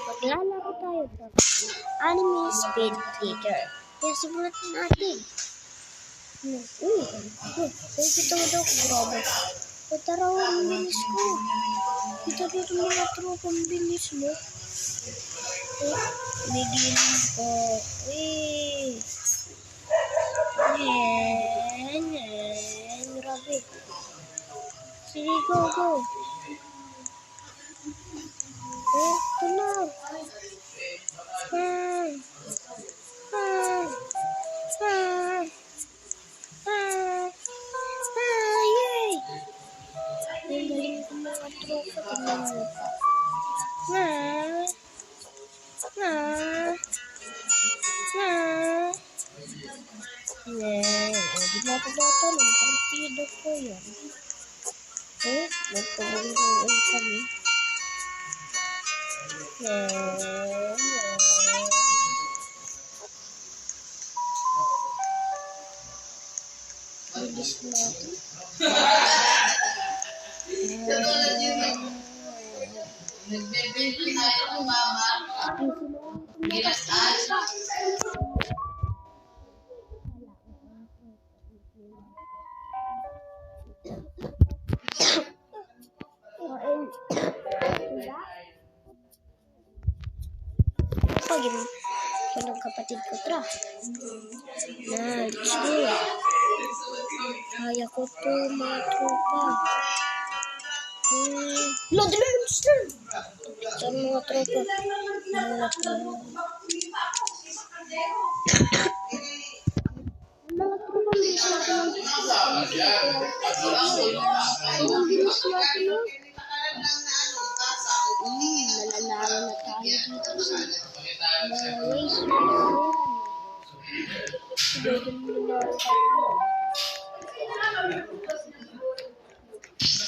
Maglalaro tayo ng Anime Speed Theater. Kaya simulan natin. Nakikita mo daw, grabe. Tara, ang bilis ko. Kita dito mga tropa, ang bilis mo. Bigyan ko. Grabe. Sige, go. Ito na. Yay! Ang galing ko mga tropa. Tingnan mo. Di ba ako dito? Ang partido ko yan. Magpagulungan kami. Bilis natin. Nagbebenta tayo ng mama. Ginasal. Pag ng kapatid ko, tra. Let's go. Kaya ko to, mga tropa. Load na. Saan mga tropa? Mga tropa, bilis natin. Ang bilis natin. Malalaro na tayo dito sa race.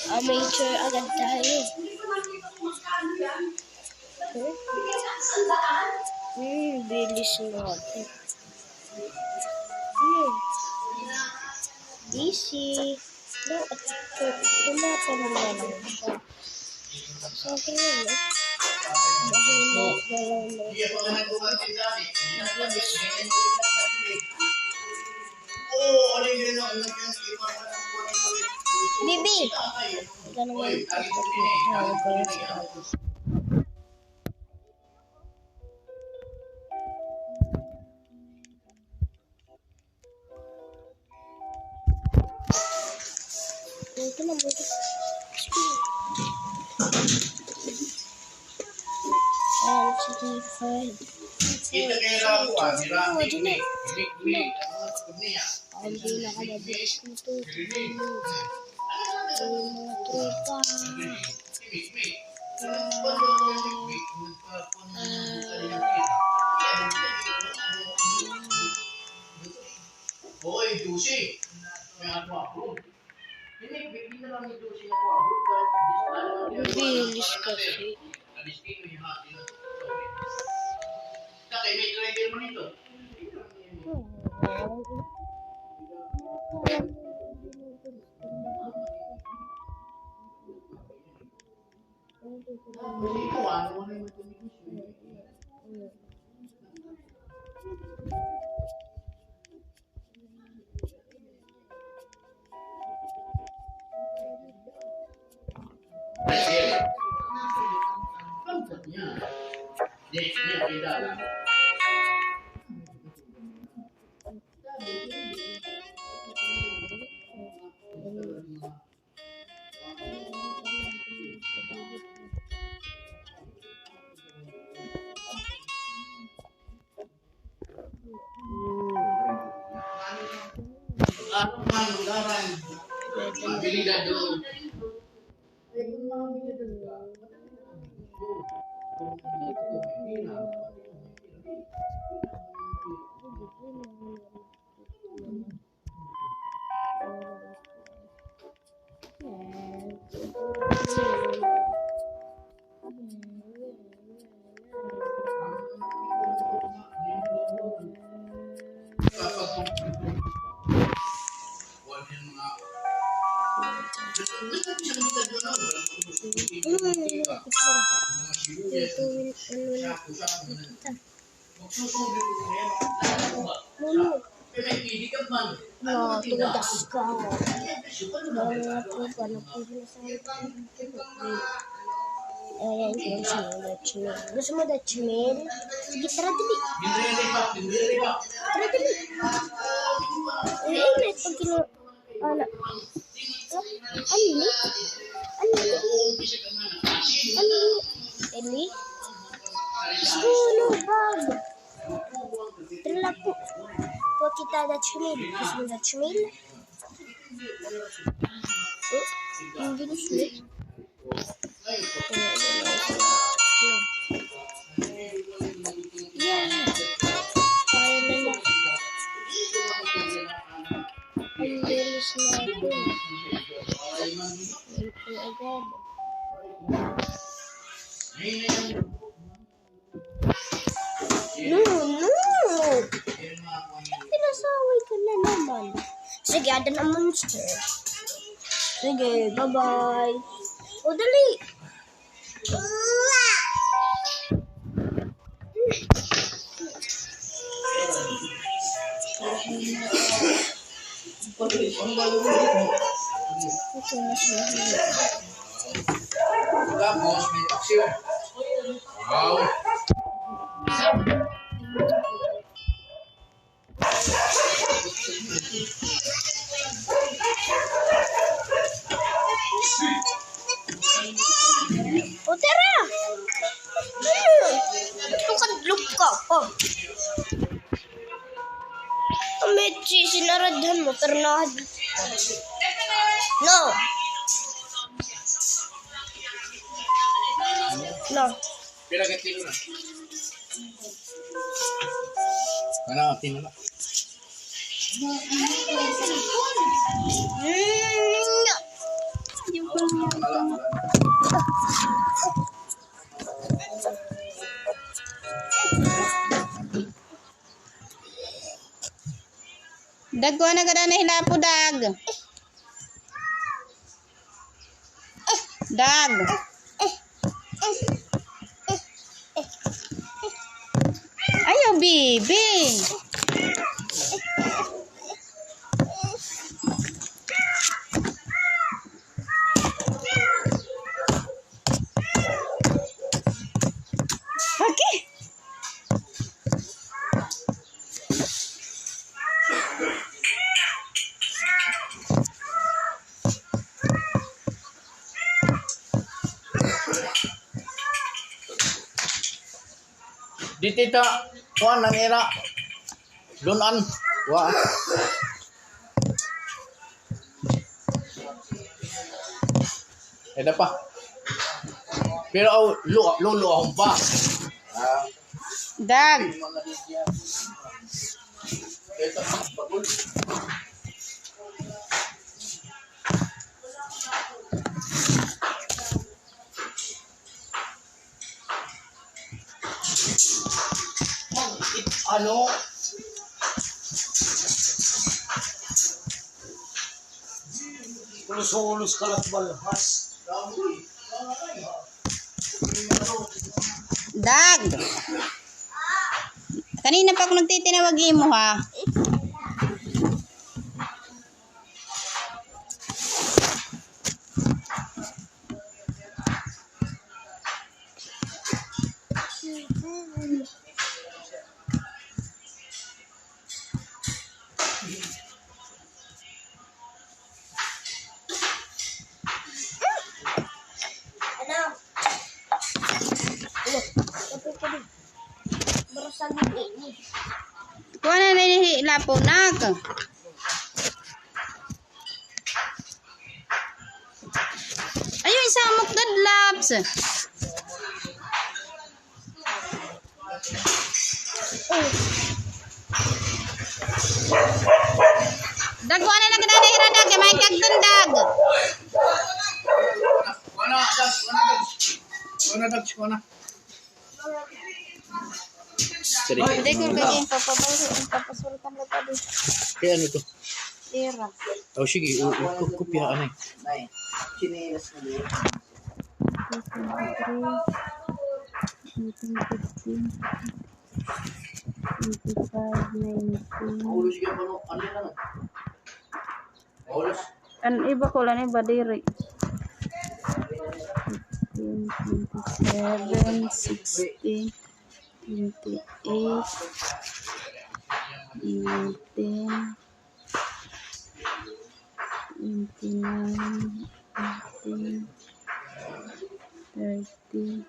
Amateur agad tayo. Bilis natin. Easy. Tumapan mo lang siya. So, okay na. Bibi! Ika naman ito na mo. Kita kaya ako Ang pinakamabilis nito. Mga tropa. Hoy, Dusi. May ako ako. Hindi na lang ni Dusi ako ako. Bilis kasi. Kaya may trigger mo nito. Ano man lugaran? Habilidad doon. Ito, no, tugas ka. Mga tropa, nagpili sa ayan, gusto mo na chimel. Gusto mo na chimel? Sige, tara dali. Tara dali. Ay, pag kino... Ano? Ano? Eli? School bag. Tara po. Po kita na chimel. Gusto mo na chimel? Oh, hindi na chimel. Yan. Kaya na lang. Ang bilis natin. Ito agad. No. Pinasaway ka na naman. Sige, ada na monster. Sige, bye-bye. O, dali. Vamos, may aksyon. Wow. O, tara! Tukadlog ka pa. Ametsi, sinaradhan mo, pero nakadlog ka. No! No. Pinagatin mo na. Pinagatin mo na. Dag ko na kada na hilapo, dag. Dag. Ayaw, bibi. Pagi. Di tita, kuan nangira. Lunan. Wa. Ada pa. Pero au lulo ang pa. Dag. Ito bagul. Ano? Ulos kalat balhas. Dag. Kanina pa ako nagtitinawag mo, ha? Ano? Ano? Barasan mo ini. Kuha na na hilapo, nak. Ayun, isang mukdad laps. Dag, kuha na na kada na hiradag. May kagtundag. Wana. Sorry. Hindi ko kaging papasultan mo pa doon. Kaya ano to? Tira. Oh, sige, kupya anay. Nay, chinelas na din. Mahulog siya pa no. Ano yan ano? Mahulog. An iba ko lang iba diri. 27, 16, 28, 19, 29, 18, 30,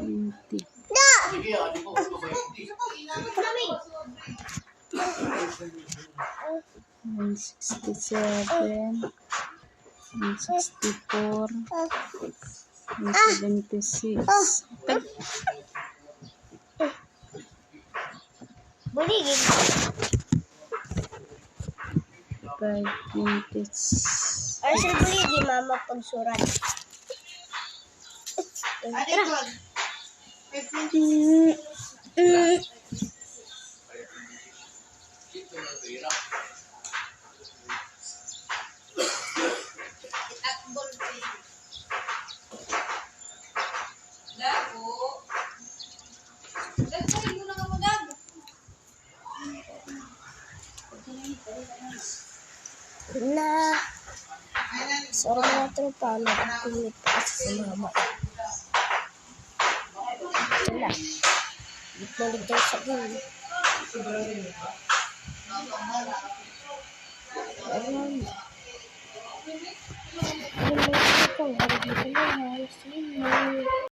20. Sige, ano ko? Ito ba yun? 167, 164, 176. Buligid. 526. Ay, sir, buligid, mama, pagsurat. Tara. Na. Sorry na tropa, nagkulit kasi sa mama. Wala. Balik daw sa gawin. Ayan. Ayan, may ito pang. Ayan, may ito pang.